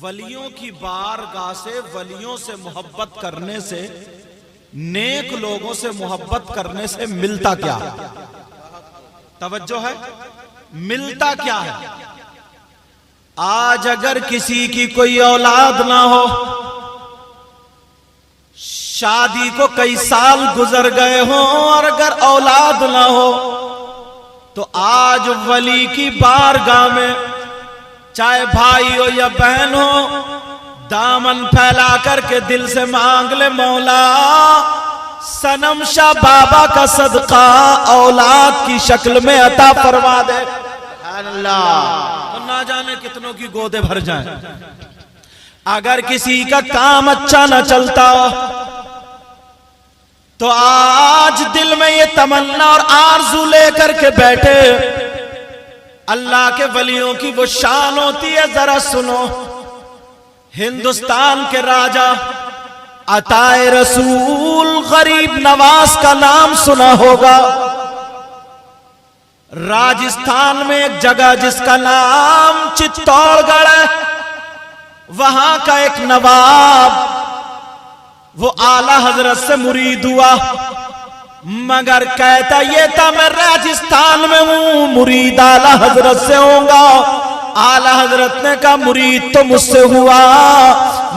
ولیوں کی بارگاہ سے، ولیوں سے محبت کرنے سے، نیک لوگوں سے محبت کرنے سے ملتا کیا ہے؟ توجہ ہے؟ ملتا کیا ہے؟ آج اگر کسی کی کوئی اولاد نہ ہو، شادی کو کئی سال گزر گئے ہوں، اور اگر اولاد نہ ہو تو آج ولی کی بارگاہ میں چاہے بھائی ہو یا بہن ہو، دامن پھیلا کر کے دل سے مانگ لے، مولا صنم شاہ بابا کا صدقہ اولاد کی شکل میں عطا فرما دے، سبحان اللہ، تو نہ جانے کتنوں کی گودے بھر جائیں۔ اگر کسی کا کام اچھا نہ چلتا ہو تو آج دل میں یہ تمنا اور آرزو لے کر کے بیٹھے، اللہ کے ولیوں کی وہ شان ہوتی ہے، ذرا سنو۔ ہندوستان کے راجہ عطائے رسول غریب نواز کا نام سنا ہوگا۔ راجستھان میں ایک جگہ جس کا نام چتور گڑھ ہے، وہاں کا ایک نواب وہ اعلیٰ حضرت سے مرید ہوا، مگر کہتا یہ تھا میں راجستھان میں ہوں، مرید اعلیٰ حضرت سے ہوں گا۔ اعلیٰ حضرت نے کہا مرید تو مجھ سے ہوا،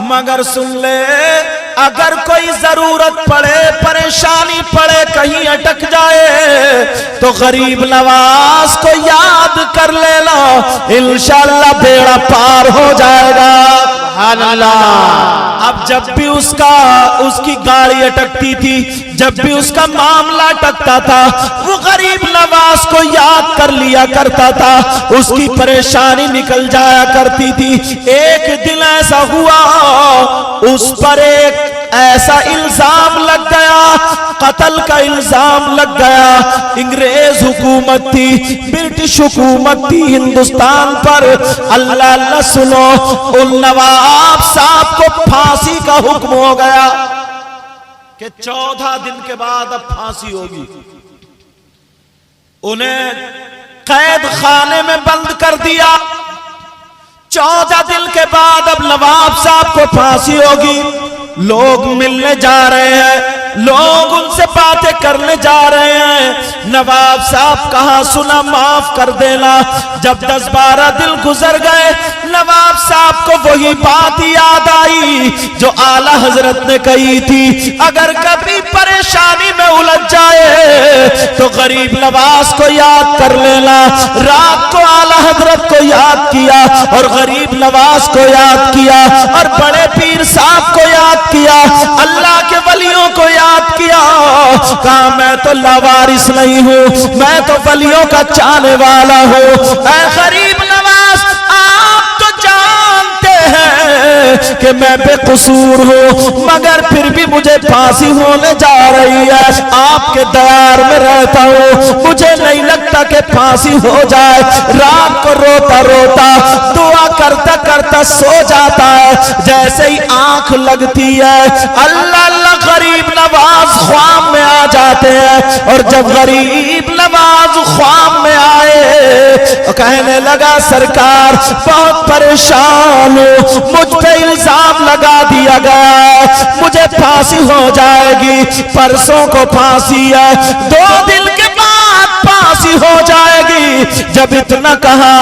مگر سن لے اگر کوئی ضرورت پڑے، پریشانی پڑے، کہیں اٹک جائے تو غریب نواز کو یاد کر لینا، انشاءاللہ بیڑا پار ہو جائے گا، سبحان اللہ۔ اب جب بھی اس کی گاڑی اٹکتی تھی، جب بھی اس کا معاملہ اٹکتا تھا، وہ غریب نواز کو یاد کر لیا کرتا تھا، اس کی پریشانی نکل جایا کرتی تھی۔ ایک دن ایسا ہوا اس پر ایک ایسا الزام لگ گیا، قتل کا الزام لگ گیا۔ انگریز حکومت تھی، برٹش حکومت تھی ہندوستان پر۔ اللہ اللہ سنو، ان نواب صاحب کو پھانسی کا حکم ہو گیا کہ 14 دن کے بعد اب پھانسی ہوگی۔ انہیں قید خانے میں بند کر دیا۔ 14 دن کے بعد اب نواب صاحب کو پھانسی ہوگی۔ لوگ ملنے جا رہے ہیں، لوگ ان سے باتیں کرنے جا رہے ہیں، نواب صاحب کہاں سنا معاف کر دینا۔ جب 10-12 دن گزر گئے، نواب صاحب کو وہی بات یاد آئی جو اعلیٰ حضرت نے کہی تھی، اگر کبھی پریشانی میں الجھ جائے تو غریب نواز کو یاد کر لینا۔ رات کو اعلیٰ حضرت کو یاد کیا اور غریب نواز کو یاد کیا اور بڑے پیر صاحب کو یاد کیا، اللہ کے ولیوں کو یاد کیا۔ کہا میں تو لاوارث نہیں ہوں، میں تو ولیوں کا چاہنے والا ہوں۔ اے غریب نواز، آپ تو جانتے ہیں کہ میں بے قصور ہوں، مگر پھر بھی مجھے پھانسی ہونے جا رہی ہے۔ آپ کے دیار میں رہتا ہوں، مجھے نہیں لگتا کہ پھانسی ہو جائے۔ رات کو روتا روتا دعا کرتا کرتا سو جاتا ہے۔ جیسے ہی آنکھ لگتی ہے، اللہ اللہ غریب نواز خواب میں آ جاتے ہیں، اور جب غریب نواز خواب میں آئے تو کہنے لگا سرکار بہت پریشان ہوں، مجھ پہ الزام لگا دیا گیا، مجھے پھانسی ہو جائے گی، پرسوں کو پھانسی ہے، 2 دن کے بعد پھانسی ہو جائے گی۔ جب اتنا کہا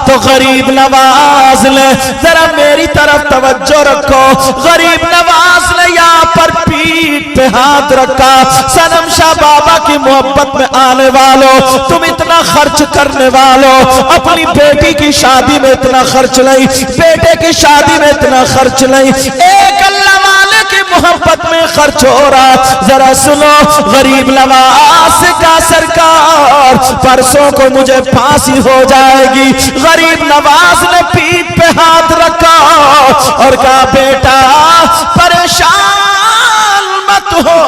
تو غریب نواز نے ذرا میری طرف توجہ رکھو، غریب نواز نے یہاں پر پیٹھ پہ ہاتھ رکھا۔ صنم شاہ بابا کی محبت میں آنے والوں، تم اتنا خرچ کرنے والوں، اپنی بیٹی کی شادی میں اتنا خرچ نہیں، بیٹے کی شادی میں اتنا خرچ نہیں، ایک اللہ والے کی محبت میں خرچ ہو رہا۔ ذرا سنو، غریب نواز کا سرکار پرسوں کو مجھے پھانسی ہو جائے گی۔ غریب نواز نے پیٹھ پہ ہاتھ رکھا اور کہا بیٹا پریشان مت ہو،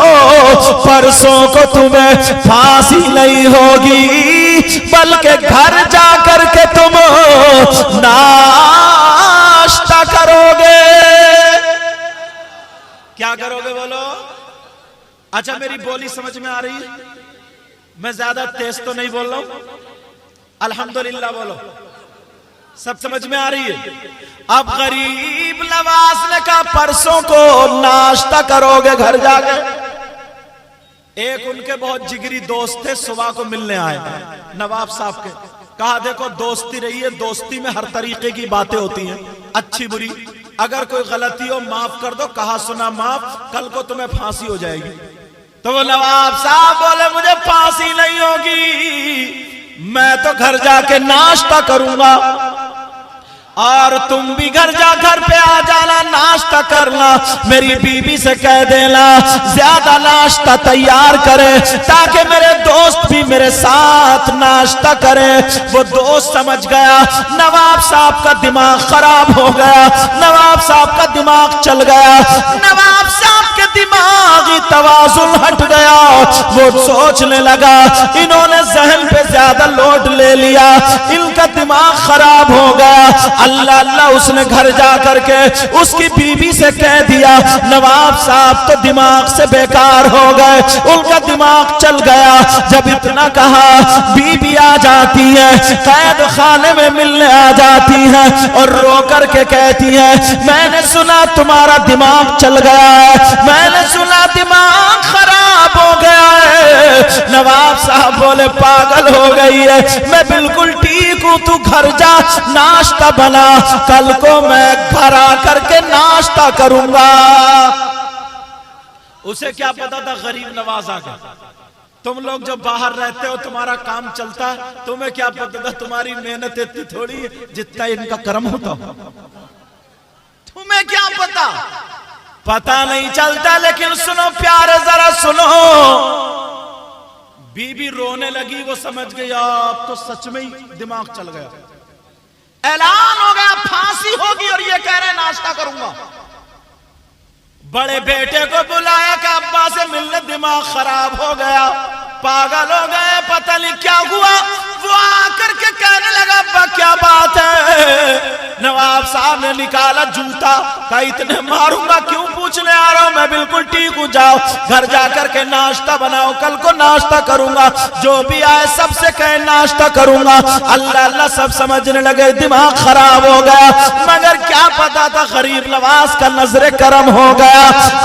پرسوں کو تمہیں پھانسی نہیں ہوگی، بلکہ گھر جا کر کے تم ناشتہ کرو گے۔ کیا کرو گے بولو؟ اچھا میری بولی سمجھ میں آ رہی ہے؟ میں زیادہ تیز تو نہیں بول رہا ہوں؟ الحمدللہ بولو۔ سب سمجھ میں آ رہی ہے؟ اب غریب نواز نے کہا پرسوں کو ناشتہ کرو گے گھر جا کے؟ ایک ان کے بہت جگری دوست تھے، صبح کو ملنے آئے نواب صاحب کے، کہا دیکھو دوستی رہی ہے، دوستی میں ہر طریقے کی باتیں ہوتی ہیں، اچھی بری، اگر کوئی غلطی ہو معاف کر دو، کہا سنا معاف، کل کو تمہیں پھانسی ہو جائے گی۔ تو وہ نواب صاحب بولے مجھے پھانسی نہیں ہوگی، میں تو گھر جا کے ناشتہ کروں گا، اور تم بھی گھر پہ آ جانا، ناشتہ کرنا، میری بیوی سے کہہ دینا زیادہ ناشتہ تیار کرے تاکہ میرے دوست بھی میرے ساتھ ناشتہ کرے۔ وہ دوست سمجھ گیا نواب صاحب کا دماغ خراب ہو گیا، نواب صاحب کا دماغ چل گیا، نواب صاحب کے دماغی توازن ہٹ گیا۔ وہ سوچنے لگا انہوں نے ذہن پہ زیادہ لوڈ لے لیا، ان کا دماغ خراب ہو گیا۔ اللہ اللہ اس نے گھر جا کر کے اس کی بیوی سے کہہ دیا نواب صاحب تو دماغ سے بیکار ہو گئے، ان کا دماغ چل گیا۔ جب اتنا کہا بیوی آ جاتی ہے، قید خانے میں ملنے آ جاتی ہے اور رو کر کے کہتی ہے میں نے سنا تمہارا دماغ چل گیا ہے، میں نے سنا دماغ خراب ہو گیا ہے۔ نواب صاحب بولے پاگل ہو گئی ہے، میں بالکل ٹھیک ہوں، تو گھر جا ناشتہ بنا، کل کو میں گھر آ کر کے ناشتہ کروں گا۔ اسے کیا پتا تھا غریب نواز آ گیا؟ تم لوگ جب باہر رہتے ہو تمہارا کام چلتا ہے، تمہیں کیا پتا تھا تمہاری محنت اتنی تھوڑی ہے جتنا ان کا کرم ہوتا ہو؟ تمہیں کیا پتا؟ پتا نہیں چلتا۔ لیکن سنو پیارے ذرا سنو، بی بی رونے لگی، وہ سمجھ گئی اب تو سچ میں ہی دماغ چل گیا، اعلان ہو گیا پھانسی ہوگی، اور یہ کہہ رہے ناشتہ کروں گا۔ بڑے بیٹے کو بلایا کہ ابا سے ملنے، دماغ خراب ہو گیا، پاگل ہو گئے، پتہ نہیں کیا ہوا۔ وہ آ کر کے کہنے لگا ابا کیا بات ہے؟ نواب صاحب نے نکالا جوتا، کہا اتنے ماروں گا کیوں پوچھنے آ رہا ہوں، میں بالکل ٹھیک ہوں، جاؤ گھر جا کر کے ناشتہ بناؤ، کل کو ناشتہ کروں گا، جو بھی آئے سب سے کہے ناشتہ کروں گا۔ اللہ اللہ سب سمجھنے لگے دماغ خراب ہو گیا، مگر کیا پتا تھا غریب نواز کا نظر کرم ہو گیا۔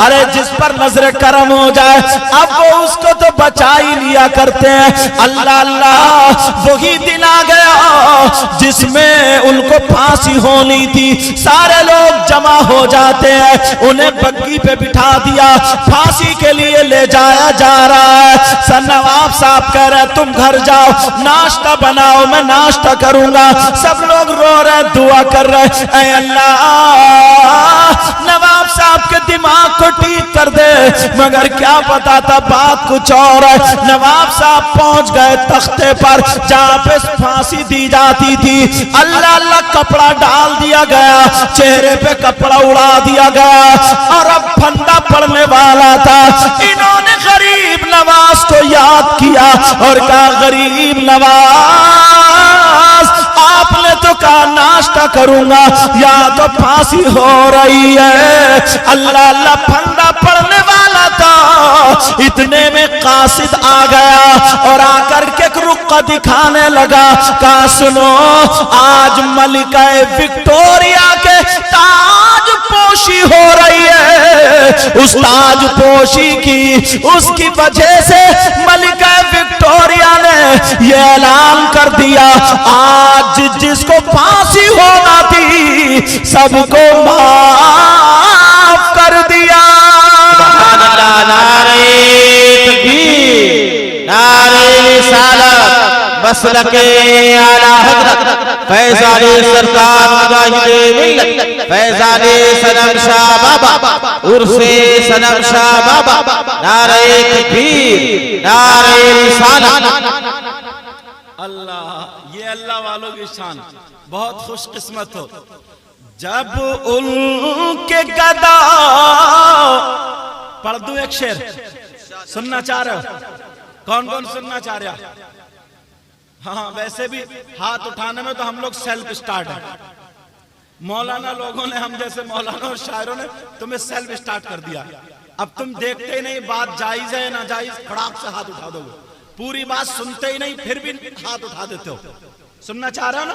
ارے جس پر نظر کرم ہو جائے اب وہ اس کو تو بچا ہی لیا کرتے ہیں۔ اللہ اللہ وہی دن آ گیا جس میں ان کو پھانسی ہونی تھی، سارے لوگ جمع ہو جاتے ہیں، انہیں بگی پہ بٹھا دیا، پھانسی کے لیے لے جایا جا رہا ہے۔ نواب صاحب کہہ رہے تم گھر جاؤ ناشتہ بناؤ، میں ناشتہ کروں گا۔ سب لوگ رو رہے دعا کر رہے اے اللہ نواب صاحب کے دماغ کو ٹھیک کر دے، مگر کیا پتا تھا بات کچھ اور ہے۔ نواب صاحب پہنچ گئے تختے پر جہاں پہ پھانسی دی جاتی تھی، اللہ اللہ کپڑا ڈال دیا گیا، چہرے پہ کپڑا اڑا دیا گیا، اور اب پھندا پڑنے والا تھا۔ انہوں نے غریب نواز کو یاد کیا اور کہا غریب نواز آپ نے تو کہا ناشتہ کروں گا، یا تو پھانسی ہو رہی ہے۔ اللہ اللہ پھندا پڑنے والا تھا، اتنے میں قاصد آ گیا اور آ کر کے رقہ دکھانے لگا، کہا سنو آج ملکہ وکٹوریا کے تاج پوشی ہو رہی ہے، اس تاج پوشی کی اس کی وجہ سے ملکہ وکٹوریا نے یہ اعلان کر دیا آج جس کو پھانسی ہونا تھی سب کو معاف کر دیا۔ سبحان اللہ، نعرہ تکبیر، نعرہ رسالت، مسلک اعلیٰ حضرت فیضان سرکار مجاہد ملت فیضان صنم شاہ بابا عرف صنم شاہ بابا، نعرہ تکبیر، نعرہ رسالت۔ اللہ یہ اللہ والوں کی شان، بہت خوش قسمت ہو جب ان کے گدا۔ پڑھ دوں ایک شعر، سننا چاہ رہے ہو؟ کون کون سننا چاہ رہے ہو؟ ہاں ویسے بھی ہاتھ اٹھانے میں تو ہم لوگ سیلف سٹارٹ ہیں، مولانا لوگوں نے، ہم جیسے مولانا اور شاعروں نے تمہیں سیلف سٹارٹ کر دیا۔ اب تم دیکھتے ہی نہیں بات جائز ہے ناجائز، پھڑاک سے ہاتھ اٹھا دو گے، پوری بات سنتے ہی نہیں پھر بھی ہاتھ اٹھا دیتے ہو۔ سننا چاہ رہے ہو نا؟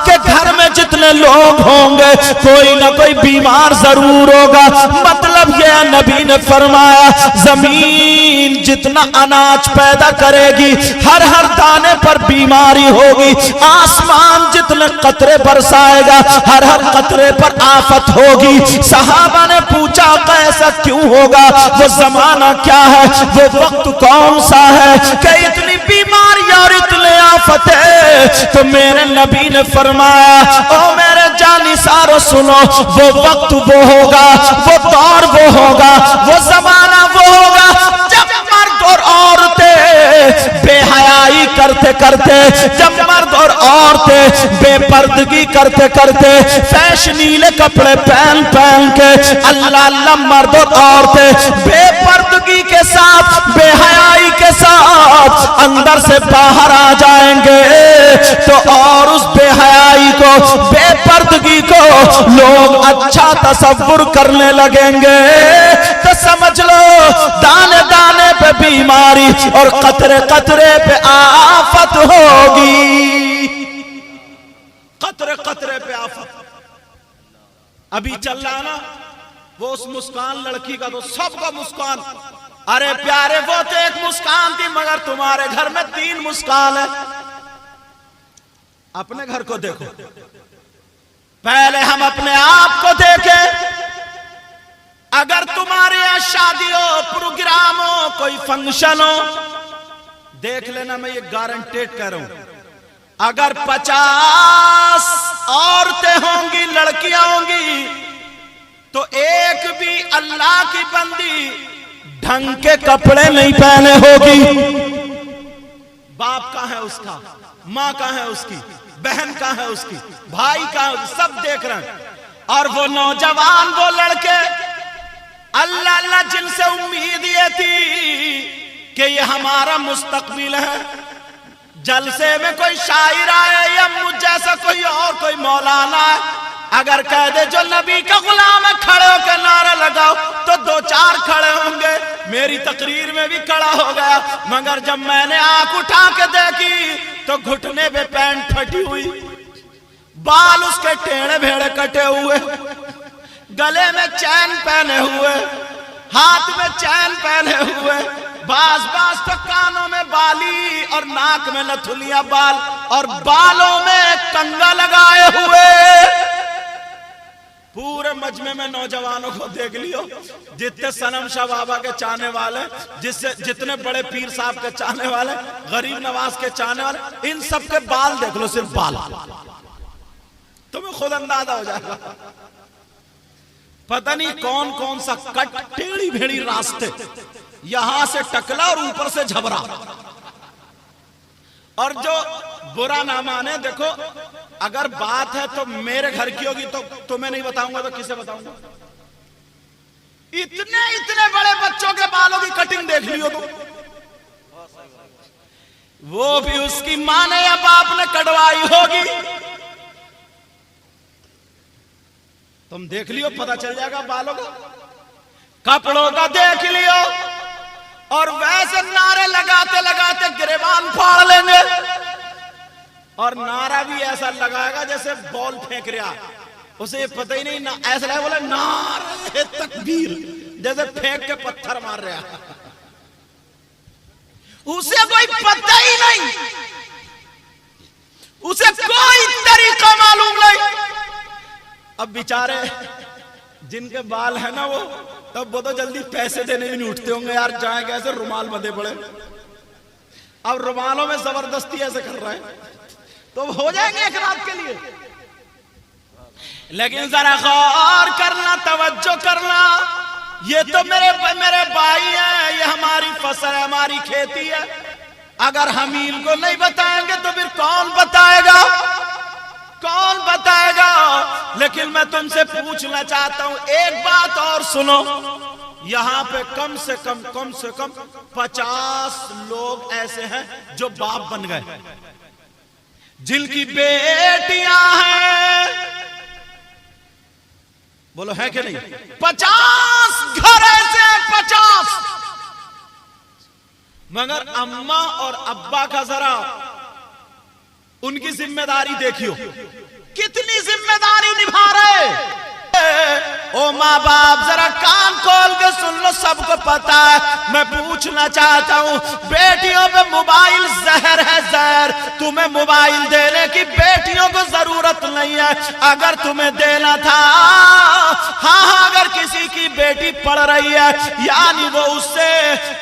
آپ کے گھر میں جتنے لوگ ہوں گے کوئی نہ کوئی بیمار ضرور ہوگا. مطلب یہ نبی نے فرمایا زمین جتنا اناج پیدا کرے گی ہر ہر دانے پر بیماری ہوگی. آسمان جتنے قطرے برسائے گا ہر ہر قطرے پر آفت ہوگی. صحابہ نے پوچھا ایسا کیوں ہوگا؟ وہ زمانہ کیا ہے؟ وہ وقت کون سا ہے کہ اتنی بیماری اور اتنے آفتیں؟ تو میرے نبی نے فرمایا او میرے جانی سارو سنو، وہ وقت وہ ہوگا، وہ دور وہ ہوگا، وہ زمانہ وہ ہوگا جب مرد اور عورتیں بے حیائی کرتے کرتے، جب مرد اور عورتیں بے پردگی کرتے کرتے، فیشنیلے کپڑے پہن پہن کے، اللہ اللہ مرد اور عورتیں بے پردگی کے ساتھ، بے حیائی کے ساتھ اندر سے باہر آ جائیں گے تو اور اس بے حیائی کو، بے پردگی کو لوگ اچھا تصور کرنے لگیں گے تو سمجھ لو دانے دانے پہ بیماری اور قطرے قطرے پہ آفت ہوگی. قطرے قطرے پہ آفت. ابھی چل رہا نا وہ اس مسکان لڑکی کا، تو سب کا مسکان، ارے پیارے وہ تو ایک مسکان تھی مگر تمہارے گھر میں 3 مسکان ہے. اپنے گھر کو دیکھو، پہلے ہم اپنے آپ کو دیکھیں. اگر تمہارے یہاں شادی ہو، پروگرام ہو، کوئی فنکشن ہو، دیکھ لینا میں یہ گارنٹیڈ کہہ رہا ہوں، اگر 50 عورتیں ہوں گی، لڑکیاں ہوں گی، تو ایک بھی اللہ کی بندی ڈھنگ کے کپڑے نہیں پہنے ہوگی. باپ کہاں ہے اس کا، ماں کہاں ہے اس کی، بہن کہاں ہے اس کی، بھائی کہاں ہے، سب دیکھ رہے ہیں. اور وہ نوجوان، وہ لڑکے، اللہ اللہ جن سے امید یہ تھی کہ یہ ہمارا مستقبل ہے، جلسے میں کوئی شاعر آئے یا مجھ جیسا کوئی اور کوئی مولانا ہے، اگر کہہ دے جو نبی کا غلام ہے کھڑے ہو کے نعرہ لگاؤ تو 2-4 کھڑے ہوں گے. میری تقریر میں بھی کھڑا ہو گیا، مگر جب میں نے آنکھ اٹھا کے دیکھی تو گھٹنے پہ پینٹ پھٹی ہوئی، بال اس کے ٹیڑے بھیڑے کٹے ہوئے، گلے میں چین پہنے ہوئے، ہاتھ میں چین پہنے ہوئے، باز تو کانوں میں بالی اور ناک میں نتھلیاں بال اور بالوں میں کنگا لگائے ہوئے. پورے مجمع میں نوجوانوں کو دیکھ لیو، جتنے صنم شاہ بابا کے چاہنے والے، جتنے بڑے پیر صاحب کے چاہنے والے، غریب نواز کے چاہنے والے، ان سب کے بال دیکھ لو، صرف بال، تمہیں خود اندازہ ہو جائے گا. پتہ نہیں کون کون سا کٹ، ٹیڑھی بھیڑی راستے، یہاں سے ٹکلا اور اوپر سے جھبرا. اور جو برا نہ مانے، دیکھو اگر بات ہے تو میرے گھر کی ہوگی تو تمہیں نہیں بتاؤں گا تو کسے بتاؤں گا. اتنے بڑے بچوں کے بالوں کی کٹنگ دیکھ لیو تو، وہ بھی اس کی ماں نے یا باپ نے کٹوائی ہوگی. تم دیکھ لیو، پتہ چل جائے گا بالوں کا، کپڑوں کا دیکھ لیو. اور ویسے نعرے لگاتے لگاتے گریبان پھاڑ لیں گے، اور نعرہ بھی ایسا لگائے گا جیسے بال پھینک رہا، اسے پتہ ہی نہیں، ایسا لگا بولے نعرہ تکبیر، جیسے پھینک کے پتھر مار رہا، اسے کوئی پتہ ہی نہیں، اسے کوئی طریقہ معلوم نہیں. اب بیچارے جن کے بال ہیں نا وہ، تب وہ تو جلدی پیسے دینے بھی نہیں اٹھتے ہوں گے، یار جائیں کیسے، رومال بندھے پڑے. اب رومالوں میں زبردستی ایسے کر رہے ہیں تو ہو جائیں گے ایک رات کے لیے. لیکن ذرا غور کرنا، توجہ کرنا، یہ تو میرے بھائی ہیں، یہ ہماری فصل ہے، ہماری کھیتی ہے. اگر حمیل کو نہیں بتائیں گے تو پھر کون بتائے گا، کون بتائے گا. لیکن میں تم سے پوچھنا چاہتا ہوں ایک بات اور سنو، یہاں پہ کم سے کم 50 لوگ ایسے ہیں جو باپ بن گئے، جن کی بیٹیاں ہیں، بولو ہے کہ نہیں؟ 50 گھر ایسے ہیں، 50. مگر اماں اور ابا کا ذرا ان کی ذمہ داری دیکھیو کتنی ذمہ داری نبھا رہے. او ماں باپ ذرا کان کھول کے سن لو, سب کو پتا ہے. میں پوچھنا چاہتا ہوں, بیٹیوں پہ موبائل زہر ہے, زہر. تمہیں موبائل دینے کی بیٹیوں کو ضرورت نہیں ہے. اگر تمہیں دینا تھا, ہاں اگر کسی کی بیٹی پڑھ رہی ہے, یعنی وہ اس سے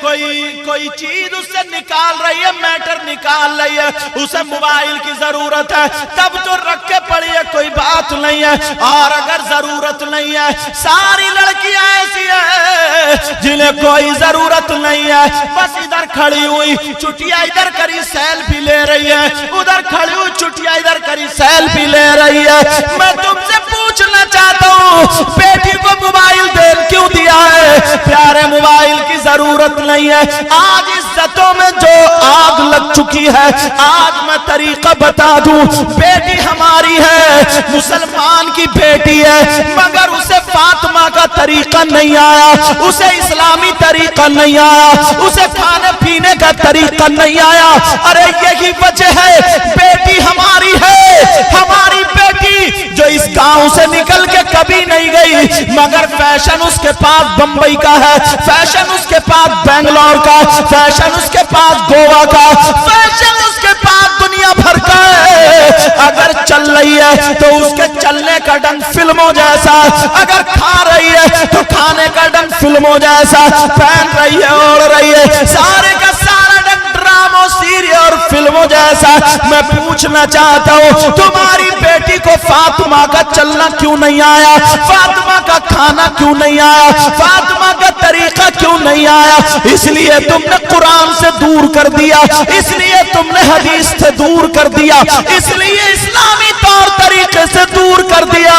کوئی چیز اس سے نکال رہی ہے, میٹر نکال رہی ہے, اسے موبائل کی ضرورت ہے, تب تو رکھ کے پڑھیے, کوئی بات نہیں ہے. اور اگر ضرورت نہیں ہے, ساری لڑکیاں ایسی ہیں جنہیں کوئی ضرورت نہیں ہے, بس ادھر کھڑی ہوئی چٹیا ادھر کری سیلفی لے رہی ہے, ادھر کھڑی ہوئی چٹیا ادھر کری سیلفی لے رہی ہے. میں تم سے پوچھنا چاہتا ہوں, بیٹی کو موبائل دے کیوں دیا ہے؟ پیارے موبائل کی ضرورت نہیں ہے. آج عزتوں میں جو آگ لگ چکی ہے, آج میں طریقہ بتا دوں. بیٹی ہماری ہے, مسلمان کی بیٹی ہے, مگر اسے فاطمہ کا طریقہ نہیں آیا, اسے اسلامی طریقہ نہیں آیا, اسے کھانے پینے کا طریقہ نہیں آیا. ارے یہی وجہ ہے, بیٹی ہماری ہے, ہماری بیٹی جو اس گاؤں سے نکل کے کبھی نہیں گئی, مگر فیشن اس کے پاس بمبئی کا ہے, فیشن اس کے پاس بنگلور کا, فیشن اس کے پاس گوا کا, فیشن اس کے پاس دنیا بھر کا ہے. اگر چل رہی ہے تو اس کے چلنے کا ڈنگ فلموں جیسا, اگر کھا رہی ہے تو کھانے کا ڈنگ فلموں جیسا, پہن رہی ہے اوڑھ رہی ہے, سارے کا سارا ڈنگ ڈراموں سیریل اور فلموں جیسا. میں پوچھنا چاہتا ہوں, تمہاری بیٹی کو فاطمہ کا چلنا کیوں نہیں آیا, فاطمہ کا کھانا کیوں نہیں آیا, فاطمہ کا طریقہ کیوں نہیں آیا؟ اس لیے تم نے قرآن سے دور کر دیا, اس لیے تم نے حدیث سے دور کر دیا, اس لیے اسلامی طور طریقے سے دور کر دیا.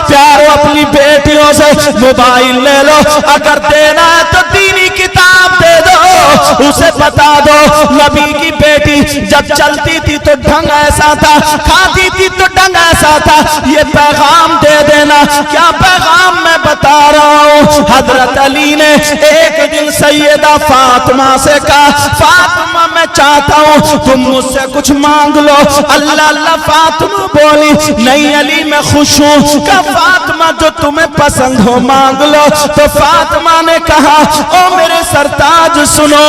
پیارو, اپنی بیٹیوں سے موبائل لے لو, اگر دینا ہے تو دینی کتاب دے دو, اسے بتا دو نبی کی بیٹی جب چلتی تھی تو ڈھنگ ایسا تھا, کھاتی تھی تو ڈھنگ ایسا تھا. یہ پیغام دے دینا. کیا پیغام میں بتا رہا ہوں؟ حضرت علی نے ایک دن سیدہ فاطمہ سے کہا, فاطمہ میں چاہتا ہوں تم مجھ سے کچھ مانگ لو. اللہ اللہ. فاطمہ بولی, نہیں علی میں خوش ہوں. کہ فاطمہ جو تمہیں پسند ہو مانگ لو. تو فاطمہ نے کہا, او میرے سرتاج سنو,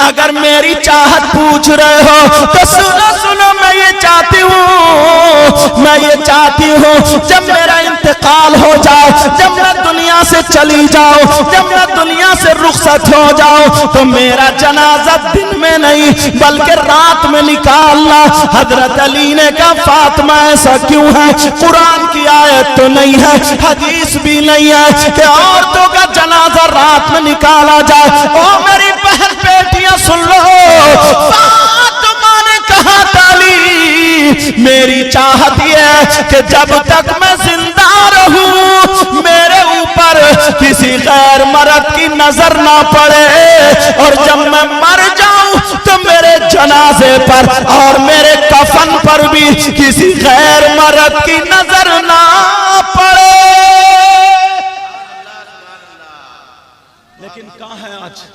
اگر میری چاہت پوچھ رہے ہو تو سنو, میں یہ چاہتی ہوں, میں یہ چاہتی ہوں جب میرا انتقال ہو جائے, جب میں دنیا سے چلی جاؤں, جب میں دنیا سے رخصت ہو جاؤں, تو میرا جنازہ دن میں نہیں بلکہ رات میں نکالنا. حضرت علی نے کہا, فاطمہ ایسا کیوں ہے؟ قرآن کی آیت تو نہیں ہے, حدیث بھی نہیں ہے کہ عورتوں کا جنازہ رات میں نکالا جائے. او میری بہن بیٹیاں سن لو, فاطمہ نے کہا, علی میری چاہت یہ ہے کہ جب تک میں زندہ رہوں میرے اوپر کسی غیر مرد کی نظر نہ پڑے, اور جب میں مر جاؤں تو میرے جنازے پر اور میرے کفن پر بھی کسی غیر مرد کی نظر نہ پڑے. لیکن کہاں ہے آج؟